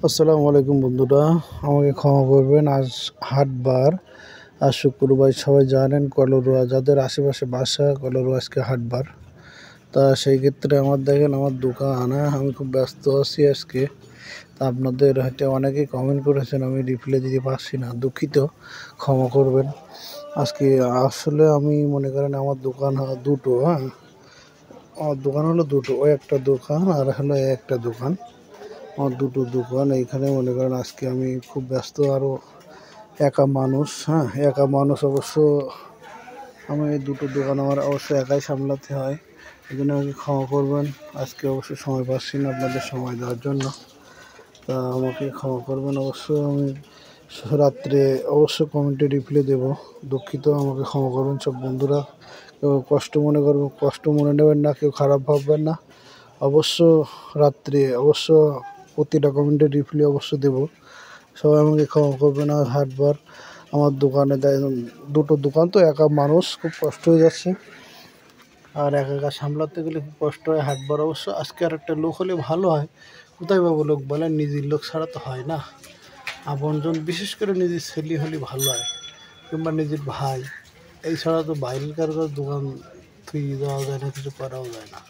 আসসালামু আলাইকুম বন্ধুরা, আমাকে ক্ষমা করবেন। আজ হাটবার, আজ শুক্রবার। সবাই জানেন কলরুয়া, যাদের আশেপাশে বাসা কলরুয়া আজকে হাটবার। তা সেই ক্ষেত্রে দেখেন আমার দোকান, আমি খুব ব্যস্ত আছি আজকে। তা আপনাদের হয়তো অনেকেই কমেন্ট করেছেন, আমি রিপ্লাই দিতে পারছি না, দুঃখিত, ক্ষমা করবেন। আজকে আসলে আমি মনে করেন আমার দোকান দুটো, আমার দোকান হলো দুটো, ওই একটা দোকান আর হলো একটা দোকান। আমার দুটো দোকান এইখানে মনে করেন আজকে আমি খুব ব্যস্ত। আরও একা মানুষ, একা মানুষ অবশ্য। আমি এই দুটো দোকান আমার অবশ্য একাই সামলাতে হয়, এই জন্য আমাকে ক্ষমা করবেন। আজকে অবশ্য সময় পাচ্ছি না আপনাদের সময় দেওয়ার জন্য, তা আমাকে ক্ষমা করবেন। অবশ্য আমি রাত্রে অবশ্য কমেন্টে রিপ্লাই দেবো, দুঃখিত, আমাকে ক্ষমা করবেন সব বন্ধুরা। কেউ কষ্ট মনে নেবেন না, কেউ খারাপ ভাববেন না। অবশ্য রাত্রে অবশ্য প্রতিটা কমেন্টে রিপ্লাই অবশ্য দেবো, সবাই আমাকে ক্ষমা করবেন। আর হাটবার আমার দোকানে দুটো দোকান, তো একা মানুষ, খুব কষ্ট হয়ে যাচ্ছে। আর একা একা সামলাতে গেলে খুব কষ্ট হয়। হাটবার অবশ্য আজকে আর একটা লোক হলে ভালো হয়। কোথায় পাবো লোক বলেন? নিজের লোক ছাড়া তো হয় না। আপনজন, বিশেষ করে নিজের ছেলে হলে ভালো হয়, কিংবা নিজের ভাই। এই ছাড়া তো বাইরের কারো দোকান থুই দেওয়া যায় না, কিছু করাও যায় না।